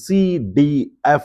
CDF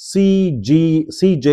CJCSC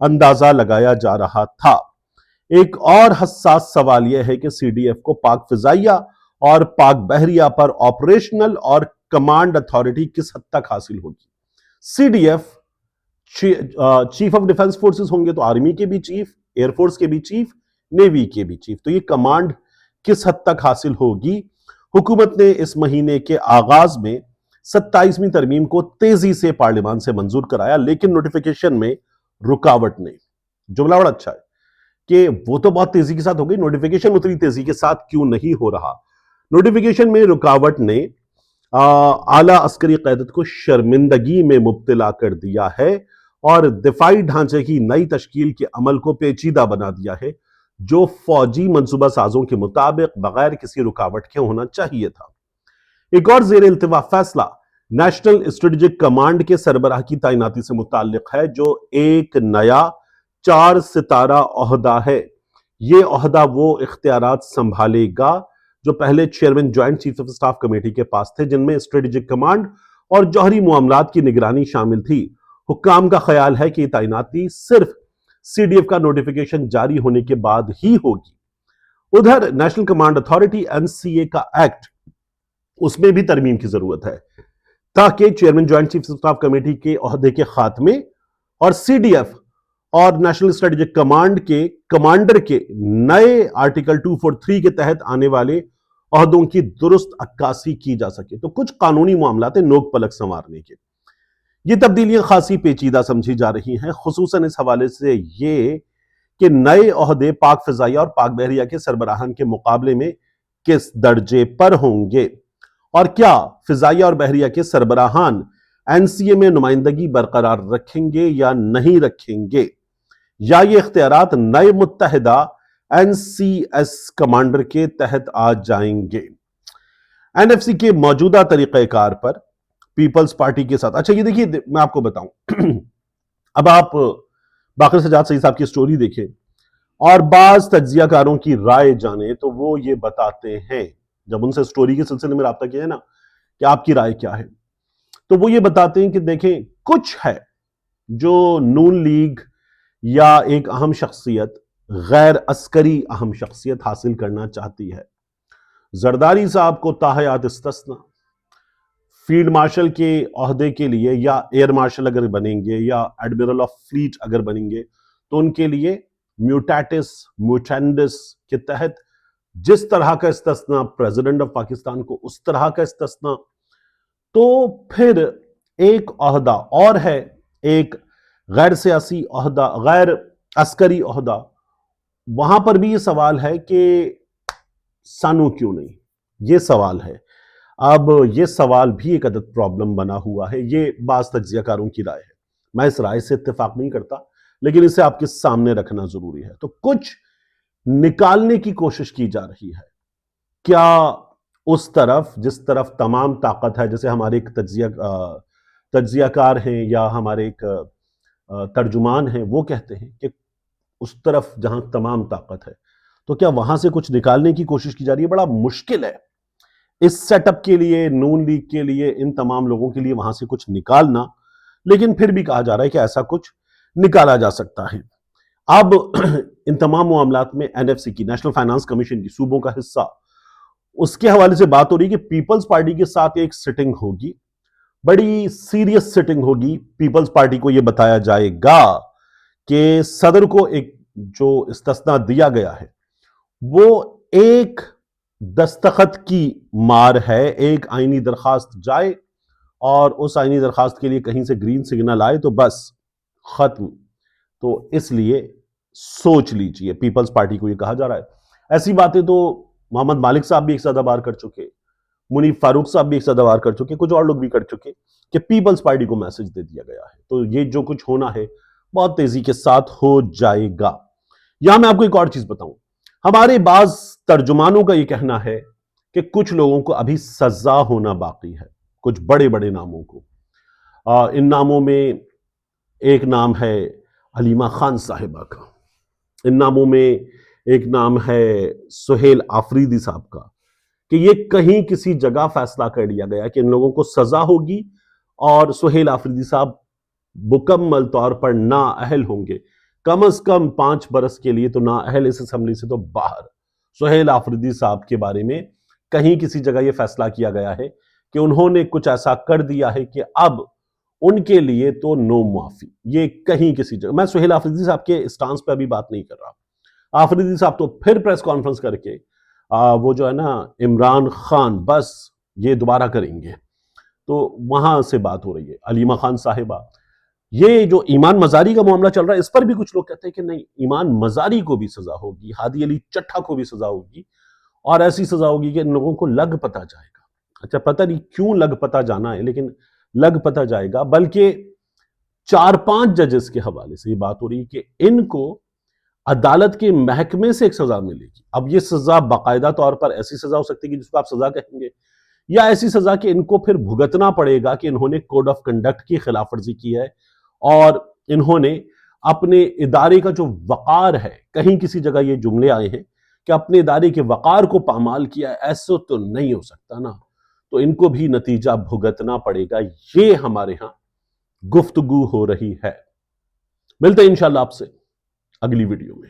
اندازہ لگایا جا رہا تھا۔ ایک اور حساس سوال یہ ہے کہ سی ڈی ایف کو پاک فضائیہ اور پاک بحریہ پر آپریشنل اور کمانڈ اتھارٹی کس حد تک حاصل ہوگی۔ C D F chief of defence forces ہوں گے تو آرمی کے بھی چیف، ایئر فورس کے بھی چیف، نیوی کے بھی چیف، تو یہ کمانڈ کس حد تک حاصل ہوگی۔ حکومت نے اس مہینے کے آغاز میں 27ویں ترمیم کو تیزی سے پارلیمان سے منظور کرایا، لیکن نوٹیفیکیشن میں رکاوٹ نے، جملہ بڑا اچھا ہے کہ وہ تو بہت تیزی کے ساتھ ہو گئی، نوٹیفیکیشن اتنی تیزی کے ساتھ کیوں نہیں ہو رہا۔ نوٹیفیکیشن میں رکاوٹ نے اعلیٰ عسکری قیادت کو شرمندگی میں مبتلا کر دیا ہے اور دفاعی ڈھانچے کی نئی تشکیل کے عمل کو پیچیدہ بنا دیا ہے، جو فوجی منصوبہ سازوں کے مطابق بغیر کسی رکاوٹ کے ہونا چاہیے تھا۔ ایک اور زیر التوا فیصلہ نیشنل اسٹریٹجک کمانڈ کے سربراہ کی تعیناتی سے متعلق ہے، جو ایک نیا 4 ستارہ عہدہ ہے۔ یہ عہدہ وہ اختیارات سنبھالے گا جو پہلے chairman joint chief of staff committee کے پاس تھے، جن میں اسٹریٹجک کمانڈ اور جوہری معاملات کی نگرانی شامل تھی۔ حکام کا خیال ہے کہ یہ تعیناتی صرف سی ڈی ایف کا نوٹیفیکیشن جاری ہونے کے بعد ہی ہوگی۔ ادھر national command authority N C A کا ایکٹ، اس میں بھی ترمیم کی ضرورت ہے تاکہ chairman joint chief of staff committee کے عہدے کے خاتمے اور سی ڈی ایف اور نیشنل اسٹریٹجک کمانڈ کے کمانڈر کے نئے آرٹیکل 243 کے تحت آنے والے عہدوں کی درست عکاسی کی جا سکے۔ تو کچھ قانونی معاملات ہیں نوک پلک سنوارنے کے۔ یہ تبدیلیاں خاصی پیچیدہ سمجھی جا رہی ہیں، خصوصاً اس حوالے سے یہ کہ نئے عہدے پاک فضائیہ اور پاک بحریہ کے سربراہان کے مقابلے میں کس درجے پر ہوں گے، اور کیا فضائیہ اور بحریہ کے سربراہان این سی اے میں نمائندگی برقرار رکھیں گے یا نہیں رکھیں گے، یا یہ اختیارات نئے متحدہ این سی ایس کمانڈر کے تحت آ جائیں گے۔ این ایف سی کے موجودہ طریقہ کار پر پیپلز پارٹی کے ساتھ، اچھا یہ دیکھیے میں آپ کو بتاؤں، اب آپ باقر سجاد سعید صاحب کی سٹوری دیکھیں اور بعض تجزیہ کاروں کی رائے جانیں تو وہ یہ بتاتے ہیں، جب ان سے سٹوری کے سلسلے میں رابطہ کیا ہے نا کہ آپ کی رائے کیا ہے، تو وہ یہ بتاتے ہیں کہ دیکھیں کچھ ہے جو نون لیگ یا ایک اہم شخصیت، غیر عسکری اہم شخصیت حاصل کرنا چاہتی ہے۔ زرداری صاحب کو تاحیات استثنا فیلڈ مارشل کے عہدے کے لیے، یا ایئر مارشل اگر بنیں گے یا ایڈمرل آف فلیٹ اگر بنیں گے، تو ان کے لیے میوٹیٹس موٹینڈس کے تحت جس طرح کا استثنا پریزیڈنٹ آف پاکستان کو اس طرح کا استثنا، تو پھر ایک عہدہ اور ہے، ایک غیر سیاسی عہدہ، غیر عسکری عہدہ، وہاں پر بھی یہ سوال ہے کہ سانو کیوں نہیں، یہ سوال ہے۔ اب یہ سوال بھی ایک عدد پرابلم بنا ہوا ہے، یہ بعض تجزیہ کاروں کی رائے ہے، میں اس رائے سے اتفاق نہیں کرتا لیکن اسے آپ کے سامنے رکھنا ضروری ہے۔ تو کچھ نکالنے کی کوشش کی جا رہی ہے، کیا اس طرف جس طرف تمام طاقت ہے، جیسے ہمارے ایک تجزیہ کار ہیں یا ہمارے ایک ترجمان ہیں، وہ کہتے ہیں کہ اس طرف جہاں تمام طاقت ہے تو کیا وہاں سے کچھ نکالنے کی کوشش کی جا رہی ہے؟ بڑا مشکل ہے اس سیٹ اپ کے لیے، نون لیگ کے لیے، ان تمام لوگوں کے لیے وہاں سے کچھ نکالنا، لیکن پھر بھی کہا جا رہا ہے کہ ایسا کچھ نکالا جا سکتا ہے۔ اب ان تمام معاملات میں این ایف سی کی، نیشنل فائنانس کمیشن کی، صوبوں کا حصہ، اس کے حوالے سے بات ہو رہی ہے کہ پیپلز پارٹی کے ساتھ ایک سٹنگ ہوگی، بڑی سیریس سٹنگ ہوگی۔ پیپلز پارٹی کو یہ بتایا جائے گا کہ صدر کو ایک جو استثنا دیا گیا ہے وہ ایک دستخط کی مار ہے، ایک آئینی درخواست جائے اور اس آئینی درخواست کے لیے کہیں سے گرین سگنل آئے تو بس ختم۔ تو اس لیے سوچ لیجئے، پیپلز پارٹی کو یہ کہا جا رہا ہے۔ ایسی باتیں تو محمد مالک صاحب بھی ایک سادہ بار کر چکے، منیف فاروق صاحب بھی ایک سادہ بار کر چکے، کچھ اور لوگ بھی کر چکے کہ پیپلز پارٹی کو میسج دے دیا گیا ہے، تو یہ جو کچھ ہونا ہے بہت تیزی کے ساتھ ہو جائے گا۔ یہاں میں آپ کو ایک اور چیز بتاؤں، ہمارے بعض ترجمانوں کا یہ کہنا ہے کہ کچھ لوگوں کو ابھی سزا ہونا باقی ہے، کچھ بڑے بڑے ناموں کو۔ ان ناموں میں ایک نام ہے حلیمہ خان صاحبہ کا، ان ناموں میں ایک نام ہے سہیل آفریدی صاحب کا، کہ یہ کہیں کسی جگہ فیصلہ کر لیا گیا کہ ان لوگوں کو سزا ہوگی اور سہیل آفریدی صاحب مکمل طور پر نااہل ہوں گے کم از کم 5 برس کے لیے تو نااہل اس اسمبلی سے تو باہر۔ سہیل آفریدی صاحب کے بارے میں کہیں کسی جگہ یہ فیصلہ کیا گیا ہے کہ انہوں نے کچھ ایسا کر دیا ہے کہ اب ان کے لیے تو نو معافی، یہ کہیں کسی جگہ۔ میں سہیل آفریدی صاحب کے اسٹانس پہ ابھی بات نہیں کر رہا، آفریدی صاحب تو پھر پریس کانفرنس کر کے وہ جو ہے نا عمران خان بس یہ دوبارہ کریں گے، تو وہاں سے بات ہو رہی ہے۔ علیمہ خان صاحبہ، یہ جو ایمان مزاری کا معاملہ چل رہا ہے اس پر بھی کچھ لوگ کہتے ہیں کہ نہیں، ایمان مزاری کو بھی سزا ہوگی، ہادی علی چٹھا کو بھی سزا ہوگی، اور ایسی سزا ہوگی کہ ان لوگوں کو لگ پتہ جائے گا۔ اچھا پتہ نہیں کیوں لگ پتہ جانا ہے، لیکن لگ پتہ جائے گا۔ بلکہ 4-5 ججز کے حوالے سے یہ بات ہو رہی ہے کہ ان کو عدالت کے محکمے سے ایک سزا ملے گی۔ اب یہ سزا باقاعدہ طور پر ایسی سزا ہو سکتی ہے کہ جس کو آپ سزا کہیں گے، یا ایسی سزا کہ ان کو پھر بھگتنا پڑے گا کہ انہوں نے کوڈ آف کنڈکٹ کی خلاف ورزی کی ہے، اور انہوں نے اپنے ادارے کا جو وقار ہے، کہیں کسی جگہ یہ جملے آئے ہیں کہ اپنے ادارے کے وقار کو پامال کیا ہے، ایسا تو نہیں ہو سکتا نا، تو ان کو بھی نتیجہ بھگتنا پڑے گا۔ یہ ہمارے ہاں گفتگو ہو رہی ہے۔ ملتے ہیں انشاءاللہ آپ سے اگلی ویڈیو میں۔